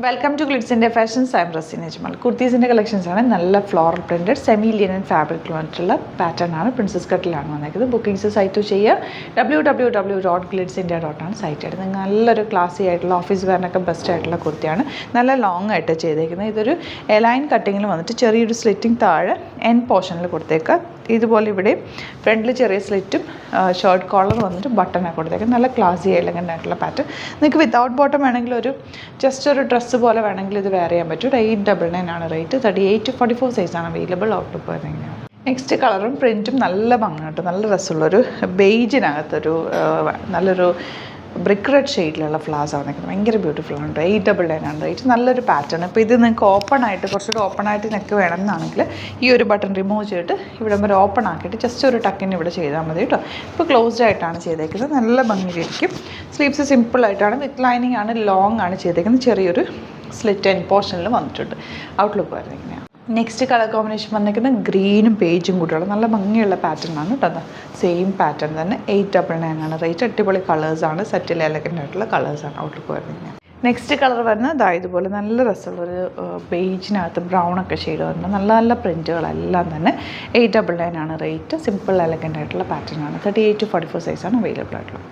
Welcome to Glitz India fashions. I'm Raseena Ajmal. കുർത്തീസിൻ്റെ കളക്ഷൻസാണ്. നല്ല ഫ്ലോറൽ പ്രിൻറ്റഡ് സെമി ലിനൻ ഫാബ്രിക്കിൽ വന്നിട്ടുള്ള പാറ്റേൺ ആണ്. പ്രിൻസസ് കട്ടിലാണ് വന്നേക്കുന്നത്. ബുക്കിംഗ്സ് സൈറ്റ് ചെയ്യുക. www.glitzindia.com സൈറ്റ് ആയിട്ട് നിങ്ങൾക്ക് നല്ലൊരു ക്ലാസി ആയിട്ടുള്ള ഓഫീസ് വെയറിനൊക്കെ ബെസ്റ്റ് ആയിട്ടുള്ള കുർത്തിയാണ്. നല്ല ലോങ് ആയിട്ട് ചെയ്തേക്കുന്നത്. ഇതൊരു എലൈൻ കട്ടിങ്ങിൽ വന്നിട്ട് ചെറിയൊരു സ്ലിറ്റിംഗ് താഴെ എൻ പോർഷനിൽ കൊടുത്തേക്കുക. ഇതുപോലെ ഇവിടെ ഫ്രണ്ടിൽ ചെറിയ സ്ലിറ്റും ഷർട്ട് കോളർ വന്നിട്ട് ബട്ടണൊക്കെ കൊടുത്തേക്കും. നല്ല ക്ലാസി എലഗൻ്റ് ആയിട്ടുള്ള പാറ്റേൺ. നിങ്ങൾക്ക് വിത്തൗട്ട് ബോട്ടം വേണമെങ്കിൽ ജസ്റ്റ് ഒരു ഡ്രസ്സ് പോലെ വേണമെങ്കിൽ ഇത് വെയർ ചെയ്യാൻ പറ്റും. 899 ആണ് റേറ്റ്. 38 to 44 സൈസാണ് അവൈലബിൾ. ഔട്ട്ലുക്ക് വരുന്നതെങ്ങനെയാണ്. നെക്സ്റ്റ് കളറും പ്രിൻറ്റും നല്ല ഭംഗി കേട്ടോ. നല്ല രസമുള്ളൊരു ബെയ്ജിനകത്തൊരു നല്ലൊരു ബ്രിക്ക് റെഡ് ഷെയ്ഡിലുള്ള ഫ്ലവേഴ്സ് ആണ് നിൽക്കുന്നത്. ഭയങ്കര ബ്യൂട്ടിഫുൾ ആണ്. 899 ആണ് റേറ്റ്. നല്ലൊരു പാറ്റേൺ. ഇപ്പോൾ ഇത് നിങ്ങൾക്ക് ഓപ്പൺ ആയിട്ട് കുറച്ചുകൂടി ഓപ്പൺ ആയിട്ട് നെക്ക് വേണമെന്നാണെങ്കിൽ ഈ ഒരു ബട്ടൺ റിമൂവ് ചെയ്തിട്ട് ഇവിടെ വരെ ഓപ്പൺ ആക്കിയിട്ട് ജസ്റ്റ് ഒരു ടക്കിന് ഇവിടെ ചെയ്താൽ മതി കേട്ടോ. ഇപ്പോൾ ക്ലോസ്ഡ് ആയിട്ടാണ് ചെയ്തേക്കുന്നത്. നല്ല ഭംഗിയിലിരിക്കും. സ്ലീവ്സ് സിമ്പിളായിട്ടാണ്. വിത്ത് ലൈനിങ് ആണ്. ലോങ് ആണ് ചെയ്തേക്കുന്നത്. ചെറിയൊരു സ്ലിറ്റ് എൻ പോർഷനിൽ വന്നിട്ടുണ്ട്. ഔട്ട്ലുക്ക് വരുന്നത് ഇങ്ങനെയാണ്. നെക്സ്റ്റ് കളർ കോമ്പിനേഷൻ വന്നിരിക്കുന്നത് ഗ്രീനും ബേജും കൂടെയുള്ള നല്ല ഭംഗിയുള്ള പാറ്റേൺ ആണ് കേട്ടോ. സെയിം പാറ്റേൺ തന്നെ. 899 ആണ് റേറ്റ്. അടിപൊളി കളേഴ്സാണ്. സെറ്റിൽ എലഗൻ്റ് ആയിട്ടുള്ള കളേഴ്സാണ് ഔട്ട്ലുക്ക് വരുന്നത്. നെക്സ്റ്റ് കളർ വരുന്നത് ഇതുപോലെ നല്ല രസമുള്ളൊരു ബേജിനകത്ത് ബ്രൗണൊക്കെ ഷെയ്ഡ് വരുന്നത്. നല്ല നല്ല പ്രിൻറ്റുകളെല്ലാം തന്നെ 899 ആണ് റേറ്റ്. സിമ്പിൾ എലഗൻ്റ് ആയിട്ടുള്ള പാറ്റേൺ ആണ്. 38 to 44 സൈസാണ് അവൈലബിൾ ആയിട്ടുള്ളത്.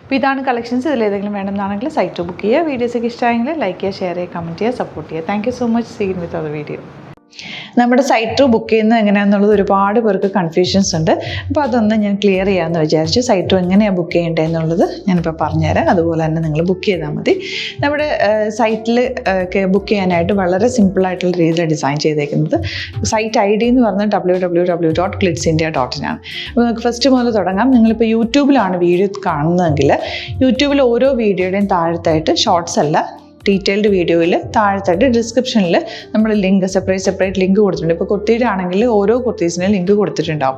അപ്പോൾ ഇതാണ് കളക്ഷൻസ്. ഇതിലേതെങ്കിലും വേണമെന്നാണെങ്കിൽ സൈറ്റ് ബുക്ക് ചെയ്യുക. വീഡിയോസൊക്കെ ഇഷ്ടമായെങ്കിൽ ലൈക്ക് ചെയ്യുക, ഷെയർ ചെയ്യുക, കമൻറ്റ് ചെയ്യുക, സപ്പോർട്ട് ചെയ്യുക. Thank you so much. Seen with our video. നമ്മുടെ സൈറ്റ് ബുക്ക് ചെയ്യുന്നത് എങ്ങനെയാണെന്നുള്ളത് ഒരുപാട് പേർക്ക് കൺഫ്യൂഷൻസ് ഉണ്ട്. അപ്പോൾ അതൊന്ന് ഞാൻ ക്ലിയർ ചെയ്യാമെന്ന് വിചാരിച്ചു. സൈറ്റ് എങ്ങനെയാണ് ബുക്ക് ചെയ്യേണ്ടതെന്നുള്ളത് ഞാനിപ്പോൾ പറഞ്ഞുതരാം. അതുപോലെ തന്നെ നിങ്ങൾ ബുക്ക് ചെയ്താൽ മതി. നമ്മുടെ സൈറ്റിൽ ബുക്ക് ചെയ്യാനായിട്ട് വളരെ സിമ്പിളായിട്ടുള്ള രീതിയിൽ ഡിസൈൻ ചെയ്തേക്കുന്നത്. സൈറ്റ് ID എന്ന് പറഞ്ഞാൽ www.glitzindia.in ആണ്. അപ്പോൾ നമുക്ക് ഫസ്റ്റ് മുതൽ തുടങ്ങാം. നിങ്ങളിപ്പോൾ യൂട്യൂബിലാണ് വീഡിയോ കാണുന്നതെങ്കിൽ യൂട്യൂബിൽ ഓരോ വീഡിയോയുടെയും താഴത്തായിട്ട് ഷോർട്സ് അല്ല, ഡീറ്റെയിൽഡ് വീഡിയോയിൽ താഴത്തായിട്ട് ഡിസ്ക്രിപ്ഷനിൽ നമ്മൾ ലിങ്ക് സെപ്പറേറ്റ് ലിങ്ക് കൊടുത്തിട്ടുണ്ട്. ഇപ്പോൾ കുർത്തിയുടെ ആണെങ്കിൽ ഓരോ കുർത്തീസിനും ലിങ്ക് കൊടുത്തിട്ടുണ്ടാവും.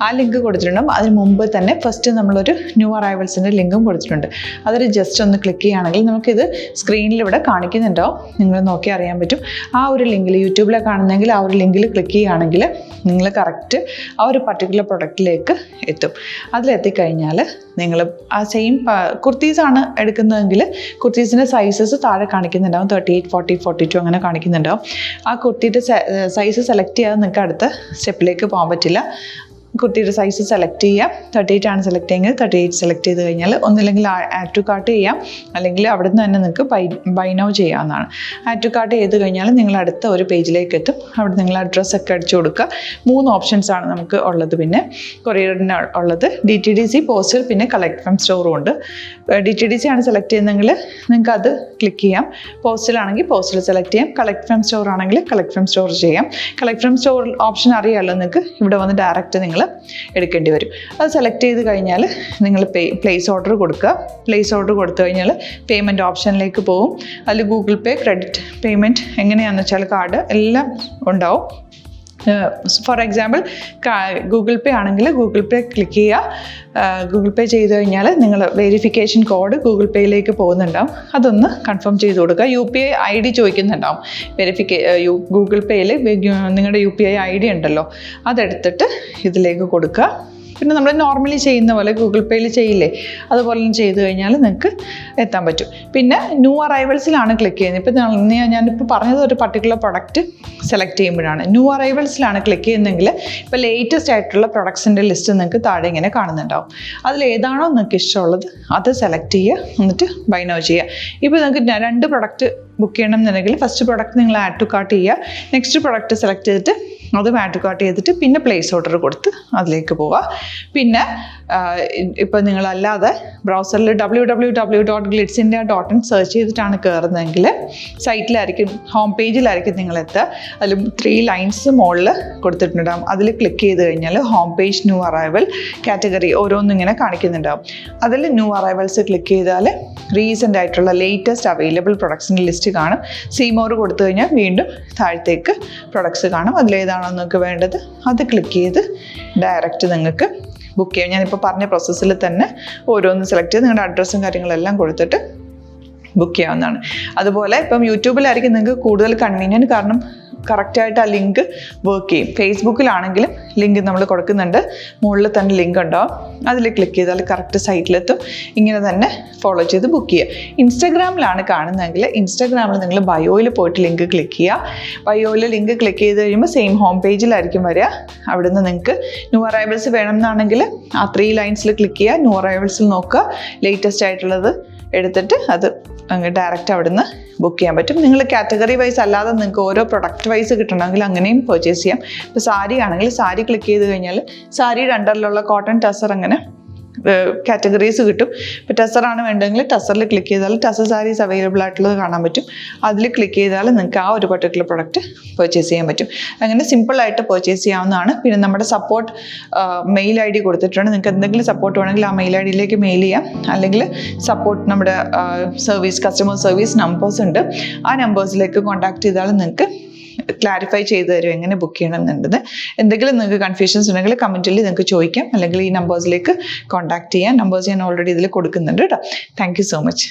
ആ ലിങ്ക് കൊടുത്തിട്ടുണ്ടാവും. അതിന് മുമ്പ് തന്നെ ഫസ്റ്റ് നമ്മളൊരു ന്യൂ അറൈവൽസിൻ്റെ ലിങ്കും കൊടുത്തിട്ടുണ്ട്. അതൊരു ജസ്റ്റ് ഒന്ന് ക്ലിക്ക് ചെയ്യുകയാണെങ്കിൽ നമുക്കിത് സ്ക്രീനിൽ ഇവിടെ കാണിക്കുന്നുണ്ടാവും. നിങ്ങൾ നോക്കി അറിയാൻ പറ്റും. ആ ഒരു ലിങ്കിൽ യൂട്യൂബിലെ കാണുന്നെങ്കിൽ ആ ഒരു ലിങ്കിൽ ക്ലിക്ക് ചെയ്യുകയാണെങ്കിൽ നിങ്ങൾ കറക്റ്റ് ആ ഒരു പർട്ടിക്കുലർ പ്രൊഡക്റ്റിലേക്ക് എത്തും. അതിലെത്തിക്കഴിഞ്ഞാൽ നിങ്ങൾ ആ സെയിം കുർത്തീസാണ് എടുക്കുന്നതെങ്കിൽ കുർത്തീസിൻ്റെ സൈസസ് താഴെ കാണിക്കുന്നുണ്ടാവും. 38, 40, 42 അങ്ങനെ കാണിക്കുന്നുണ്ടാവും. ആ കുർത്തിയുടെ സൈസ് സെലക്ട് ചെയ്യാതെ നിങ്ങൾക്ക് അടുത്ത സ്റ്റെപ്പിലേക്ക് പോകാൻ പറ്റില്ല. കുർത്തിയുടെ സൈസ് സെലക്ട് ചെയ്യാം. 38 ആണ് സെലക്ട് ചെയ്യുന്നത്. 38 സെലക്ട് ചെയ്ത് കഴിഞ്ഞാൽ ഒന്നില്ലെങ്കിൽ ആഡ് ടു കാർട്ട് ചെയ്യാം, അല്ലെങ്കിൽ അവിടെ നിന്ന് തന്നെ നിങ്ങൾക്ക് ബൈ നൗ ചെയ്യാവുന്നതാണ്. ആഡ് ടു കാർട്ട് ചെയ്ത് കഴിഞ്ഞാൽ നിങ്ങൾ അടുത്ത ഒരു പേജിലേക്ക് എത്തും. അവിടെ നിങ്ങൾ അഡ്രസ്സൊക്കെ അടിച്ചു കൊടുക്കുക. 3 ഓപ്ഷൻസാണ് നമുക്ക് ഉള്ളത്. പിന്നെ കൊറിയറിന് ഉള്ളത് DTDC, പോസ്റ്റൽ, പിന്നെ കളക്ട് ഫ്രം സ്റ്റോറും ഉണ്ട്. DTDC ആണ് സെലക്ട് ചെയ്യുന്നതെങ്കിൽ നിങ്ങൾക്ക് അത് ക്ലിക്ക് ചെയ്യാം. പോസ്റ്റലാണെങ്കിൽ പോസ്റ്റൽ സെലക്ട് ചെയ്യാം. കളക്ട് ഫ്രം സ്റ്റോർ ആണെങ്കിൽ കളക്ട് ഫ്രം സ്റ്റോർ ചെയ്യാം. കളക്ട് ഫ്രം സ്റ്റോർ ഓപ്ഷൻ അറിയാമല്ലോ നിങ്ങൾക്ക്. ഇവിടെ വന്ന് ഡയറക്റ്റ് നിങ്ങൾ എടുക്കേണ്ടി വരും. അത് സെലക്ട് ചെയ്ത് കഴിഞ്ഞാൽ നിങ്ങൾ പ്ലേസ് ഓർഡർ കൊടുക്കുക. പ്ലേസ് ഓർഡർ കൊടുത്തു കഴിഞ്ഞാൽ പേയ്മെൻറ്റ് ഓപ്ഷനിലേക്ക് പോകും. അതിൽ ഗൂഗിൾ പേ, ക്രെഡിറ്റ് പേയ്മെൻറ്റ് എങ്ങനെയാണെന്ന് വെച്ചാൽ കാർഡ് എല്ലാം ഉണ്ടാവും. ഫോർ എക്സാമ്പിൾ ഗൂഗിൾ പേ ആണെങ്കിൽ ഗൂഗിൾ പേ ക്ലിക്ക് ചെയ്യുക. ഗൂഗിൾ പേ ചെയ്ത് കഴിഞ്ഞാൽ നിങ്ങൾ വെരിഫിക്കേഷൻ കോഡ് ഗൂഗിൾ പേയിലേക്ക് പോകുന്നുണ്ടാവും. അതൊന്ന് കൺഫേം ചെയ്ത് കൊടുക്കുക. UPI ID ചോദിക്കുന്നുണ്ടാവും. ഗൂഗിൾ പേയിൽ നിങ്ങളുടെ UPI ID ഉണ്ടല്ലോ, അതെടുത്തിട്ട് ഇതിലേക്ക് കൊടുക്കുക. പിന്നെ നമ്മൾ നോർമലി ചെയ്യുന്ന പോലെ ഗൂഗിൾ പേയിൽ ചെയ്യില്ലേ, അതുപോലെ ചെയ്ത് കഴിഞ്ഞാൽ നിങ്ങൾക്ക് എത്താൻ പറ്റും. പിന്നെ ന്യൂ അറൈവൽസിലാണ് ക്ലിക്ക് ചെയ്യുന്നത്. ഇപ്പോൾ ഞാനിപ്പോൾ പറഞ്ഞത് ഒരു പർട്ടിക്കുലർ പ്രൊഡക്റ്റ് സെലക്ട് ചെയ്യുമ്പോഴാണ്. ന്യൂ അറൈവൽസിലാണ് ക്ലിക്ക് ചെയ്യുന്നതെങ്കിൽ ഇപ്പോൾ ലേറ്റസ്റ്റ് ആയിട്ടുള്ള പ്രൊഡക്ട്സിൻ്റെ ലിസ്റ്റ് നിങ്ങൾക്ക് താഴെ ഇങ്ങനെ കാണുന്നുണ്ടാവും. അതിലേതാണോ നിങ്ങൾക്ക് ഇഷ്ടമുള്ളത് അത് സെലക്ട് ചെയ്യുക. എന്നിട്ട് ബൈ നൗ ചെയ്യുക. ഇപ്പോൾ നിങ്ങൾക്ക് 2 പ്രൊഡക്റ്റ് ബുക്ക് ചെയ്യണം എന്നുണ്ടെങ്കിൽ ഫസ്റ്റ് പ്രൊഡക്റ്റ് നിങ്ങൾ ആഡ് ടു കാർട്ട് ചെയ്യുക. നെക്സ്റ്റ് പ്രൊഡക്റ്റ് സെലക്ട് ചെയ്തിട്ട് അതും ആഡ് ടു കാർട്ട് ചെയ്തിട്ട് പിന്നെ പ്ലേസ് ഓർഡർ കൊടുത്ത് അതിലേക്ക് പോവുക. പിന്നെ ഇപ്പോൾ നിങ്ങളല്ലാതെ ബ്രൗസറിൽ www.glitzindia.in സെർച്ച് ചെയ്തിട്ടാണ് കയറുന്നതെങ്കിൽ സൈറ്റിലായിരിക്കും, ഹോം പേജിലായിരിക്കും നിങ്ങളെത്തുക. അതിൽ 3 ലൈൻസ് മുകളിൽ കൊടുത്തിട്ടുണ്ടാകും. അതിൽ ക്ലിക്ക് ചെയ്ത് കഴിഞ്ഞാൽ home page, new arrival, category ഓരോന്നും ഇങ്ങനെ കാണിക്കുന്നുണ്ടാവും. അതിൽ ന്യൂ അറൈവൽസ് ക്ലിക്ക് ചെയ്താൽ റീസെൻ്റ് ആയിട്ടുള്ള ലേറ്റസ്റ്റ് അവൈലബിൾ പ്രൊഡക്ട്സിൻ്റെ ലിസ്റ്റ് കാണും. സീമോർ കൊടുത്തു കഴിഞ്ഞാൽ വീണ്ടും താഴത്തേക്ക് പ്രൊഡക്ട്സ് കാണും. അതിലേതാണോ നിങ്ങൾക്ക് വേണ്ടത് അത് ക്ലിക്ക് ചെയ്ത് ഡയറക്റ്റ് നിങ്ങൾക്ക് ബുക്ക് ചെയ്യാം. ഞാനിപ്പോൾ പറഞ്ഞ പ്രോസസ്സിൽ തന്നെ ഓരോന്ന് സെലക്ട് ചെയ്ത് നിങ്ങളുടെ അഡ്രസ്സും കാര്യങ്ങളെല്ലാം കൊടുത്തിട്ട് ബുക്ക് ചെയ്യാവുന്നതാണ്. അതുപോലെ ഇപ്പം യൂട്യൂബിലായിരിക്കും നിങ്ങൾക്ക് കൂടുതൽ കൺവീനിയൻറ്റ്. കാരണം കറക്റ്റായിട്ട് ആ ലിങ്ക് വർക്ക് ചെയ്യും. ഫേസ്ബുക്കിലാണെങ്കിലും ലിങ്ക് നമ്മൾ കൊടുക്കുന്നുണ്ട്, മുകളിൽ തന്നെ ലിങ്ക് ഉണ്ടാവും, അതിൽ ക്ലിക്ക് ചെയ്താൽ കറക്റ്റ് സൈറ്റിലെത്തും. ഇങ്ങനെ തന്നെ ഫോളോ ചെയ്ത് ബുക്ക് ചെയ്യുക. ഇൻസ്റ്റാഗ്രാമിലാണ് കാണുന്നതെങ്കിൽ ഇൻസ്റ്റാഗ്രാമിൽ നിങ്ങൾ ബയോയിൽ പോയിട്ട് ലിങ്ക് ക്ലിക്ക് ചെയ്യുക. ബയോയിൽ ലിങ്ക് ക്ലിക്ക് ചെയ്ത് കഴിയുമ്പോൾ സെയിം ഹോം പേജിലായിരിക്കും വരിക. അവിടുന്ന് നിങ്ങൾക്ക് ന്യൂ അറൈവൽസ് വേണമെന്നാണെങ്കിൽ ആ 3 ലൈൻസിൽ ക്ലിക്ക് ചെയ്യുക, ന്യൂ അറൈവൽസിൽ നോക്കുക, ലേറ്റസ്റ്റ് ആയിട്ടുള്ളത് എടുത്തിട്ട് അത് അങ്ങ് ഡയറക്റ്റ് അവിടുന്ന് ബുക്ക് ചെയ്യാൻ പറ്റും. നിങ്ങൾ കാറ്റഗറി വൈസ് അല്ലാതെ നിങ്ങൾക്ക് ഓരോ പ്രൊഡക്റ്റ് വൈസ് കിട്ടണമെങ്കിൽ അങ്ങനെയും പർച്ചേസ് ചെയ്യാം. ഇപ്പോൾ സാരി ആണെങ്കിൽ സാരി ക്ലിക്ക് ചെയ്ത് കഴിഞ്ഞാൽ സാരിയുടെ അണ്ടറിലുള്ള കോട്ടൺ ടസർ അങ്ങനെ കാറ്റഗറീസ് കിട്ടും. ഇപ്പോൾ ടസറാണ് വേണ്ടതെങ്കിൽ ടസറിൽ ക്ലിക്ക് ചെയ്താൽ ടസർ സാരീസ് അവൈലബിൾ ആയിട്ടുള്ളത് കാണാൻ പറ്റും. അതിൽ ക്ലിക്ക് ചെയ്താൽ നിങ്ങൾക്ക് ആ ഒരു പർട്ടിക്കുലർ പ്രൊഡക്റ്റ് പർച്ചേസ് ചെയ്യാൻ പറ്റും. അങ്ങനെ സിമ്പിളായിട്ട് പർച്ചേസ് ചെയ്യാവുന്നതാണ്. പിന്നെ നമ്മുടെ സപ്പോർട്ട് മെയിൽ ID കൊടുത്തിട്ടുണ്ട്. നിങ്ങൾക്ക് എന്തെങ്കിലും സപ്പോർട്ട് വേണമെങ്കിൽ ആ മെയിൽ IDയിലേക്ക് മെയിൽ ചെയ്യാം. അല്ലെങ്കിൽ സപ്പോർട്ട് നമ്മുടെ കസ്റ്റമർ സർവീസ് നമ്പേഴ്സ് ഉണ്ട്, ആ നമ്പേഴ്സിലേക്ക് കോൺടാക്ട് ചെയ്താൽ നിങ്ങൾക്ക് ക്ലാരിഫൈ ചെയ്ത് തരും എങ്ങനെ ബുക്ക് ചെയ്യണം എന്നുള്ളത്. എന്തെങ്കിലും നിങ്ങൾക്ക് കൺഫ്യൂഷൻസ് ഉണ്ടെങ്കിൽ കമൻറ്റിൽ നിങ്ങൾക്ക് ചോദിക്കാം, അല്ലെങ്കിൽ ഈ നമ്പേഴ്സിലേക്ക് കോൺടാക്ട് ചെയ്യാം. നമ്പേഴ്സ് ഞാൻ ഓൾറെഡി ഇതിൽ കൊടുക്കുന്നുണ്ട് കേട്ടോ. Thank you so much.